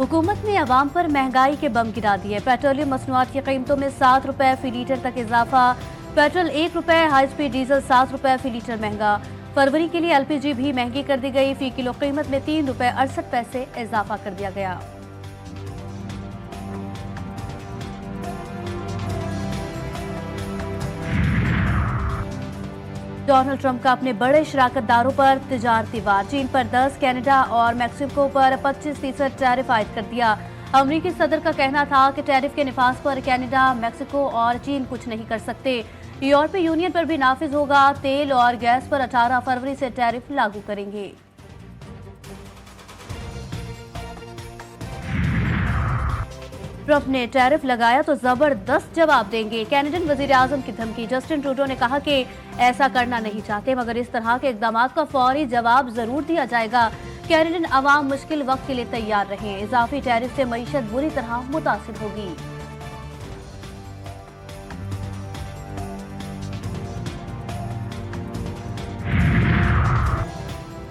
हुकूमत ने अवाम पर महंगाई के बम गिरा दिए। पेट्रोलियम मसनूआत की कीमतों में 7 रुपए फी लीटर तक इजाफा। पेट्रोल 1 रुपए, हाई स्पीड डीजल 7 रुपए फी लीटर महंगा। फरवरी के लिए एलपीजी भी महंगी कर दी गई। फी किलो कीमत में 3 रुपए 68 पैसे इजाफा कर दिया गया। डोनाल्ड ट्रंप का अपने बड़े शराकतदारों पर तिजारती वार। चीन पर 10, कनाडा और मैक्सिको पर 25% टैरिफ आयद कर दिया। अमरीकी सदर का कहना था कि टैरिफ के निफाज पर कनाडा, मैक्सिको और चीन कुछ नहीं कर सकते। यूरोपीय यूनियन पर भी नाफिज होगा। तेल और गैस पर 18 फरवरी से टैरिफ लागू करेंगे। ट्रंप ने टैरिफ लगाया तो जबरदस्त जवाब देंगे। कैनेडियन वजीर आजम की धमकी। जस्टिन ट्रूडो ने कहा कि ऐसा करना नहीं चाहते, मगर इस तरह के इकदाम का फौरी जवाब जरूर दिया जाएगा। कैनेडियन अवाम मुश्किल वक्त के लिए तैयार रहें। इजाफी टैरिफ से मईशत बुरी तरह मुतासिर होगी।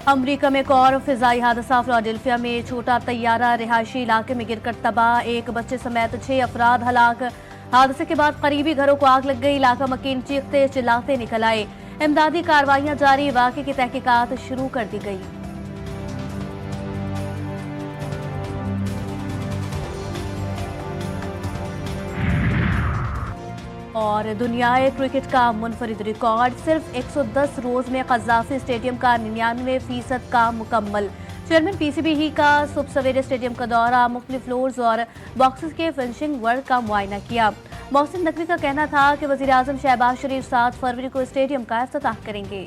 अमरीका में एक और फिजाई हादसा। फिलाडेल्फिया में छोटा तैयारा रिहायशी इलाके में गिरकर तबाह। 1 बच्चे समेत 6 अफराद हलाक। हादसे के बाद करीबी घरों को आग लग गई। इलाका मकीन चीखते चिल्लाते निकल आए। इमदादी कार्रवाइयां जारी। वाक़े की तहकीकात शुरू कर दी गई। और दुनियाई क्रिकेट का मुनफरिद रिकॉर्ड। सिर्फ 110 रोज में कज़ाफ़ी स्टेडियम का 99% काम मुकम्मल। चेयरमैन पीसीबी ही का सुबह सवेरे स्टेडियम का दौरा, मुख्तलिफ फ्लोर्स और बॉक्सेस के फिनिशिंग वर्क का मुआयना किया। मोहसिन नकवी का कहना था कि वज़ीर आज़म शहबाज शरीफ 7 फरवरी को स्टेडियम का इफ्तिताह करेंगे।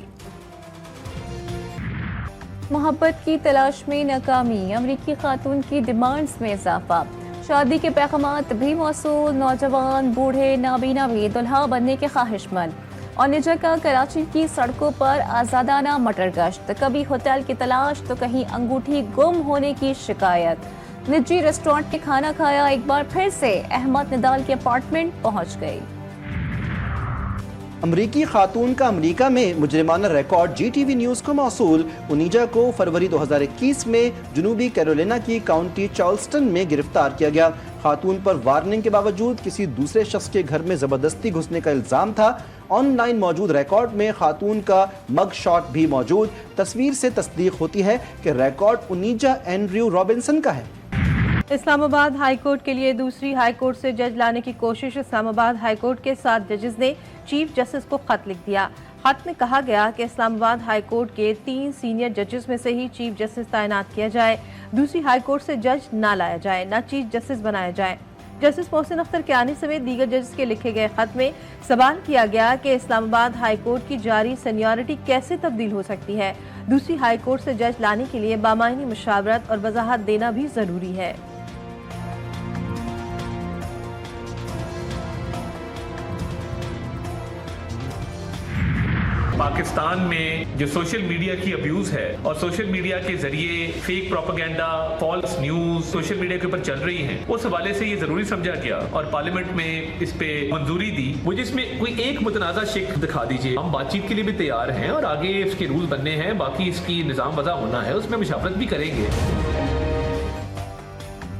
मोहब्बत की तलाश में नाकामी। अमरीकी खातून की डिमांड्स में इजाफा। शादी के पैगामात भी मौसूल। नौजवान, बूढ़े, नाबीना भी दुल्हा बनने के ख्वाहिशमंद। और निजा का कराची की सड़कों पर आज़ादाना मटर गश्त। कभी होटल की तलाश तो कहीं अंगूठी गुम होने की शिकायत। निजी रेस्टोरेंट में खाना खाया, एक बार फिर से अहमद निदाल के अपार्टमेंट पहुंच गई। अमरीकी खातून का अमरीका में मुजरिमाना रिकॉर्ड। जीटीवी न्यूज़ को मौसूल। उनीजा को फरवरी 2021 में जनूबी कैरोलिना की काउंटी चार्ल्सटन में गिरफ्तार किया गया। खातून पर वार्निंग के बावजूद किसी दूसरे शख्स के घर में जबरदस्ती घुसने का इल्जाम था। ऑनलाइन मौजूद रिकॉर्ड में खातून का मग शॉट भी मौजूद। तस्वीर से तस्दीक होती है कि रिकॉर्ड उनीजा एंड्रयू रॉबिन्सन का है। इस्लामाबाद हाई कोर्ट के लिए दूसरी हाई कोर्ट से जज लाने की कोशिश। इस्लामाबाद हाई कोर्ट के 7 जजेस ने चीफ जस्टिस को खत लिख दिया। खत में कहा गया कि इस्लामाबाद हाई कोर्ट के 3 सीनियर जजेस में से ही चीफ जस्टिस तैनात किया जाए। दूसरी हाई कोर्ट से जज ना लाया जाए, ना चीफ जस्टिस बनाया जाए। जस्टिस मोहसिन अख्तर के आने समेत दीगर जजेस के लिखे गए खत में सवाल किया गया कि इस्लामाबाद हाई कोर्ट की जारी सीनियरिटी कैसे तब्दील हो सकती है। दूसरी हाई कोर्ट से जज लाने के लिए बामायनी मुशावरत और वजाहत देना भी जरूरी है। पाकिस्तान में जो सोशल मीडिया की अब्यूज है और सोशल मीडिया के जरिए fake propaganda, false news social media के ऊपर चल रही हैं, उस हवाले से ये जरूरी समझा गया और पार्लियामेंट में इस पे मंजूरी दी। मुझे इसमें कोई एक मुतनाज़ा शिक दिखा दीजिए। हम बातचीत के लिए भी तैयार हैं और आगे इसके रूल बनने हैं, बाकी इसकी निज़ाम वज़ा होना है, उसमें मुशावरत भी करेंगे।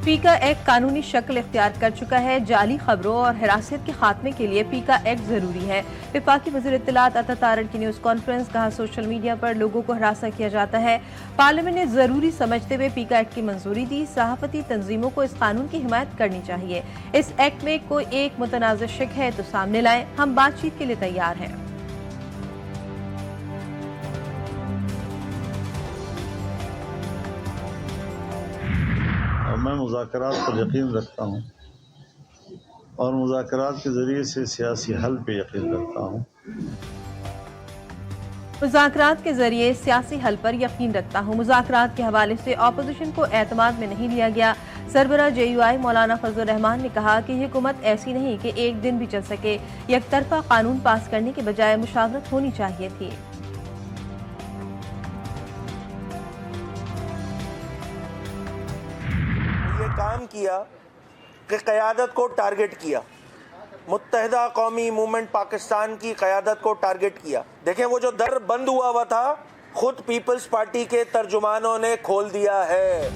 पीका एक्ट कानूनी शक्ल इख्तियार कर चुका है। जाली खबरों और हिरासत के खात्मे के लिए पीका एक्ट जरूरी है। वफाकी वज़ीर इत्तलात अता तारड़ की न्यूज़ कॉन्फ्रेंस। कहा, सोशल मीडिया पर लोगों को हरासा किया जाता है। पार्लियामेंट ने जरूरी समझते हुए पीका एक्ट की मंजूरी दी। सहाफती तंजीमों को इस कानून की हिमायत करनी चाहिए। इस एक्ट में कोई एक मुतनाज़ शिक है तो सामने लाएं, हम बातचीत के लिए तैयार हैं। मैं मुज़ाकरात पर यकीन रखता हूँ और मुज़ाकरात के ज़रिए से सियासी हल पे यकीन रखता हूँ। मुज़ाकरात के जरिए सियासी हल पर यकीन रखता हूँ। मुज़ाकरात के हवाले से अपोजिशन को एतमाद में नहीं लिया गया। सरबराह JUI मौलाना फजलुर रहमान ने कहा कि हुकूमत ऐसी नहीं कि एक दिन भी चल सके। यकतरफा कानून पास करने के बजाय मुशावरत होनी चाहिए थी। काम किया कि क़यादत को टारगेट किया, मुत्तहिदा कौमी मूवमेंट पाकिस्तान की क़यादत को टारगेट किया। देखें, वो जो दर बंद हुआ था खुद पीपल्स पार्टी के तर्जुमानों ने खोल दिया है।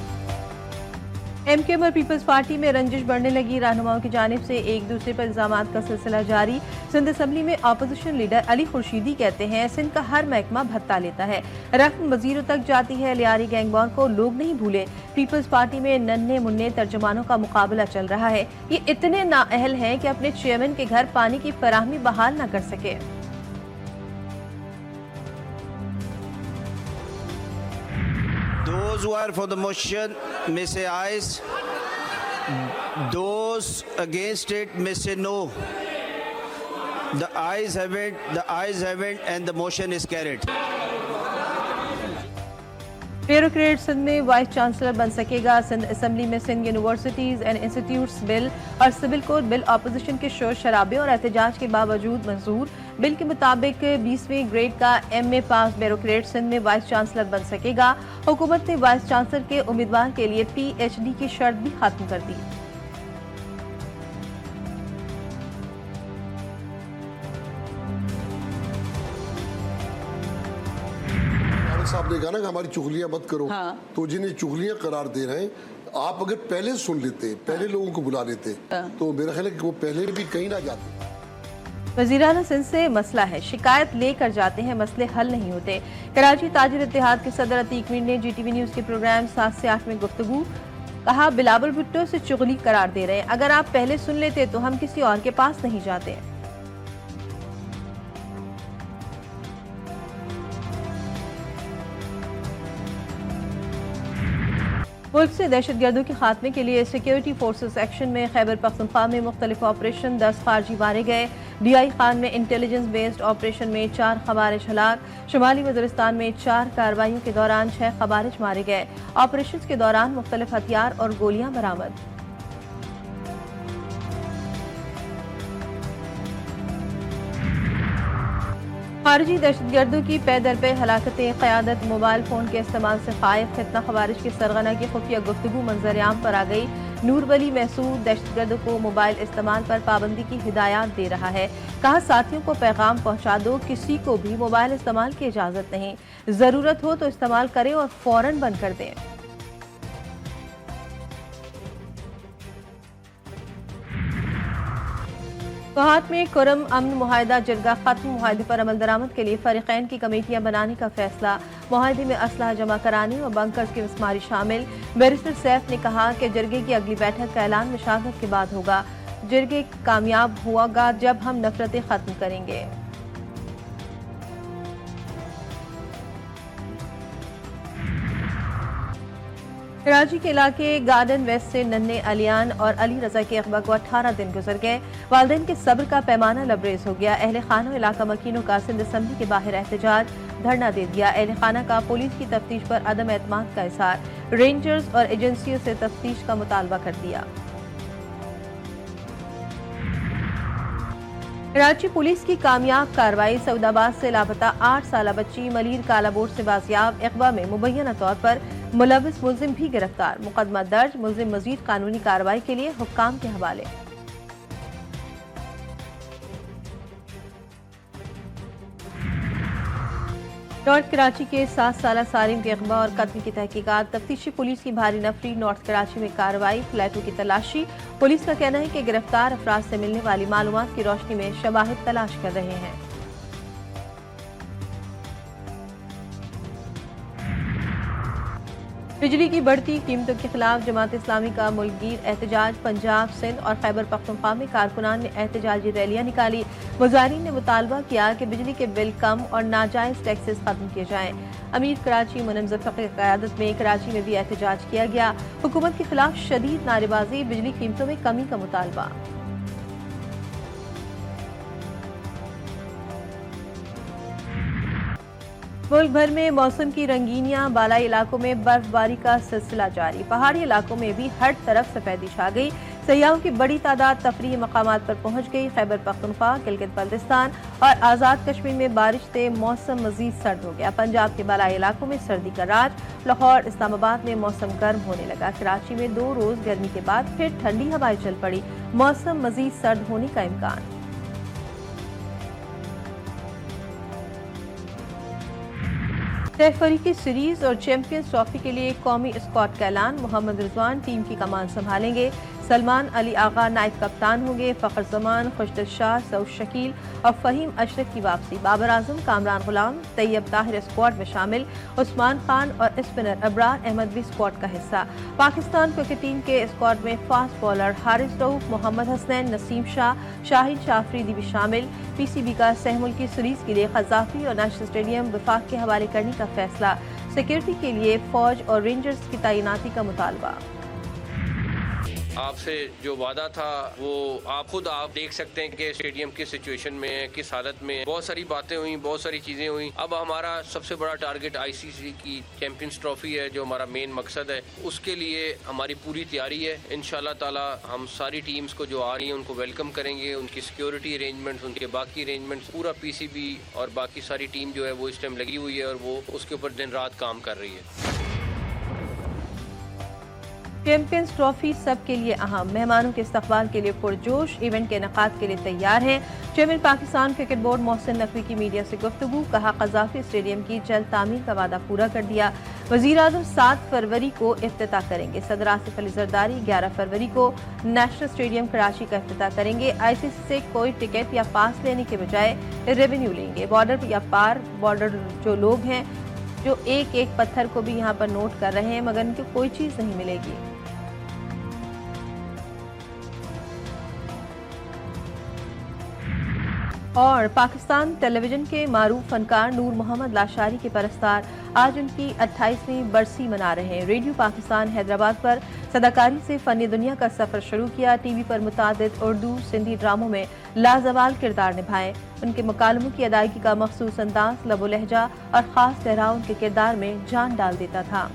MKM और पीपल्स पार्टी में रंजिश बढ़ने लगी। रहनुमाओं की जानिब से एक दूसरे पर इल्जामात का सिलसिला जारी। सिंध असम्बली में अपोजिशन लीडर अली खुर्शीदी कहते हैं सिंध का हर महकमा भत्ता लेता है, रकम वजीरों तक जाती है। लियारी गैंगवार को लोग नहीं भूले। पीपल्स पार्टी में नन्हे मुन्ने तर्जमानों का मुकाबला चल रहा है। ये इतने नाअहल हैं कि अपने चेयरमैन के घर पानी की फराहमी बहाल न कर सके। Those who are for the motion may say ayes. Those against it may say no. The ayes have it, and the motion is carried. Bureaucrat Sindh में वाइस चांसलर बन सकेगा। सिंध असम्बली में Sindh universities and institutes bill और civil code bill opposition के शोर शराबे और एहतजाज के बावजूद मंजूर। बिल के मुताबिक 20वीं ग्रेड का MA पास ब्यूरोक्रेट सिंध में वाइस चांसलर बन सकेगा। हुकूमत ने वाइस चांसलर के उम्मीदवार के लिए PhD की शर्त भी खत्म कर दी। साहब ने कहा ना कि हमारी चुगलियां मत करो। तो जिन्हें चुगलियां करार दे रहे हैं, आप अगर पहले सुन लेते, पहले लोगों को बुला लेते, तो मेरा ख्याल है कि वो पहले भी कहीं ना जाते। वज़ीर-ए-आला सिंध से मसला है, शिकायत लेकर जाते हैं, मसले हल नहीं होते। कराची ताजिर इत्तेहाद के सदर अतीक मीर ने GTV न्यूज़ के प्रोग्राम 7 से 8 में गुफ्तगू कहा बिलावल भुट्टो से चुगली करार दे रहे हैं, अगर आप पहले सुन लेते तो हम किसी और के पास नहीं जाते। मुल्क से दहशतगर्दों के खात्मे के लिए सिक्योरिटी फोर्सेस एक्शन में खैबर पख्तूनख्वा में मुख्तलिफ ऑपरेशन, 10 खारजी मारे गए। DI खान में इंटेलिजेंस बेस्ड ऑपरेशन में 4 खवारिज हलाक। शुमाली वज़ीरिस्तान में 4 कार्रवाइयों के दौरान 6 खवारिज मारे गए। ऑपरेशन के दौरान मुख्तलिफ हथियार और गोलियां बरामद। खारजी दहशतगर्दों की पे दर पे हलाकतें, क़यादत मोबाइल फ़ोन के इस्तेमाल से ख़ाइफ। फितना खवारिज की सरगना की खुफिया गुफ्तगू मंजर-ए-आम पर आ गई। नूर वली महसूद दहशतगर्दों को मोबाइल इस्तेमाल पर पाबंदी की हिदायत दे रहा है। कहा साथियों को पैगाम पहुंचा दो, किसी को भी मोबाइल इस्तेमाल की इजाज़त नहीं, ज़रूरत हो तो इस्तेमाल करें और फ़ौरन बंद कर दें। कोहाट में कुरम अमन मुआहिदा जरगा खत्म। मुआहिदे पर अमल दरामद के लिए फरीकैन की कमेटियां बनाने का फैसला। मुआहिदे में असलहा जमा कराने और बंकर्स की मिसमारी शामिल। बैरिस्टर सैफ ने कहा कि जरगे की अगली बैठक का ऐलान मुशावरत के बाद होगा। जरगे कामयाब होगा जब हम नफरतें खत्म करेंगे। कराची के इलाके गार्डन वेस्ट से नन्हे अलियान और अली रजा के अगवा को 18 दिन गुजर गए। वालिदैन के सब्र का पैमाना लबरेज हो गया। अहले खाना इलाका मकीनों का सिंध असम्बली के बाहर एहतजाज, धरना दे दिया। अहले खाना का पुलिस की तफ्तीश पर अदम एतमाद का इज़हार। रेंजर्स और एजेंसियों से तफ्तीश का मुतालबा कर दिया। कराची पुलिस की कामयाब कार्रवाई। सऊदाबाद से लापता 8 साला बच्ची मलीर काला बोर्ड से बाजियाब। इक़बा में मुबैना तौर पर मुलविस मुल्जिम भी गिरफ्तार। मुकदमा दर्ज। मुल्जिम मजीद कानूनी कार्रवाई के लिए हुक्काम के हवाले। नॉर्थ कराची के 7 साला सालिम के अगवा और कत्ल की तहकीकात। तफ्तीशी पुलिस की भारी नफरी। नॉर्थ कराची में कार्रवाई, फ्लैटों की तलाशी। पुलिस का कहना है कि गिरफ्तार अफराद से मिलने वाली मालूमात की रोशनी में शवाहिद तलाश कर रहे हैं। बिजली की बढ़ती कीमतों के खिलाफ जमात इस्लामी का मुल्कगीर एहतजाज। पंजाब, सिंध और खैबर पख्तूनख्वा में कारकुनान ने एहतजाजी रैलियां निकाली। मुजाहिरीन ने मुतालबा किया कि बिजली के बिल कम और नाजायज टैक्सेस खत्म किए जाएं। अमीर कराची मुनम ज़फ़र की क़यादत में कराची में भी एहतजाज किया गया। हुकूमत के खिलाफ शदीद नारेबाजी, बिजली कीमतों में कमी का मुतालबा। मुल्क भर में मौसम की रंगीनियां। बालाई इलाकों में बर्फबारी का सिलसिला जारी। पहाड़ी इलाकों में भी हर तरफ सफेदी छा गई। सयाहों की बड़ी तादाद तफरीही मकामात पर पहुंच गई। खैबर पख्तूनख्वा, गिलगित बल्तिस्तान और आज़ाद कश्मीर में बारिश से मौसम मजीद सर्द हो गया। पंजाब के बालाई इलाकों में सर्दी का राज। लाहौर, इस्लामाबाद में मौसम गर्म होने लगा। कराची में 2 रोज गर्मी के बाद फिर ठंडी हवाएं चल पड़ी। मौसम मजीद सर्द होने का इम्कान। सैफ अफ्रीदी सीरीज और चैंपियंस ट्रॉफी के लिए कौमी स्क्वाड का ऐलान। मोहम्मद रिजवान टीम की कमान संभालेंगे। सलमान अली आगा नायब कप्तान होंगे। फखर जमान, खुशदिल शाह, सऊद शकील और फहीम अशरफ की वापसी। बाबर आजम, कामरान गुलाम, तैयब ताहिर स्क्वाड में शामिल। उस्मान खान और स्पिनर अबरार अहमद भी स्क्वाड का हिस्सा। पाकिस्तान क्रिकेट टीम के स्क्वाड में फास्ट बॉलर हारिस रऊफ, मोहम्मद हसनैन, नसीम शाह, शाहिद शाह अफरीदी भी शामिल। पीसीबी का सहमुल की सीरीज के लिए कज़ाफी और नेशनल स्टेडियम वफाक के हवाले करने का फैसला। सिक्योरिटी के लिए फौज और रेंजर्स की तैनाती का मुतालबा। आपसे जो वादा था वो आप देख सकते हैं कि स्टेडियम की सिचुएशन में, किस हालत में। बहुत सारी बातें हुई, बहुत सारी चीज़ें हुई। अब हमारा सबसे बड़ा टारगेट आईसीसी की चैंपियंस ट्रॉफी है, जो हमारा मेन मकसद है। उसके लिए हमारी पूरी तैयारी है। इंशाल्लाह ताला हम सारी टीम्स को जो आ रही हैं उनको वेलकम करेंगे। उनकी सिक्योरिटी अरेंजमेंट्स, उनके बाकी अरेंजमेंट्स, पूरा पीसीबी और बाकी सारी टीम जो है वो इस टाइम लगी हुई है और वो उसके ऊपर दिन रात काम कर रही है। चैंपियंस ट्रॉफी सबके लिए अहम। मेहमानों के इस्तकबाल के लिए पुरजोश। इवेंट के इनेकाद के लिए तैयार हैं। Chairman Pakistan cricket board Mohsin Naqvi की मीडिया से गुफ्तगू। कहा, कज़ाफी स्टेडियम की जल्द तामीर का वादा पूरा कर दिया। वज़ीर आज़म 7 फरवरी को इफ्तिताह करेंगे। सदर आसिफ अली जरदारी 11 फरवरी को नेशनल स्टेडियम कराची का इफ्तिताह करेंगे। आईसीसी से कोई टिकट या पास लेने के बजाय रेवेन्यू लेंगे। बॉर्डर या पार बॉर्डर जो लोग हैं जो एक एक पत्थर को भी यहाँ पर नोट कर रहे हैं, मगर इनको कोई चीज़ नहीं मिलेगी। और पाकिस्तान टेलीविजन के मारूफ फनकार नूर मोहम्मद लाशारी के परस्तार आज उनकी 28वीं बरसी मना रहे हैं। रेडियो पाकिस्तान हैदराबाद पर सदाकारी से फ़नी दुनिया का सफ़र शुरू किया। टीवी पर मुतादिद उर्दू सिंधी ड्रामों में लाजवाल किरदार निभाए। उनके मुकालमों की अदायगी का मखसूस अंदाज, लबो लहजा और ख़ास ठहराव उनके किरदार में जान डाल देता था।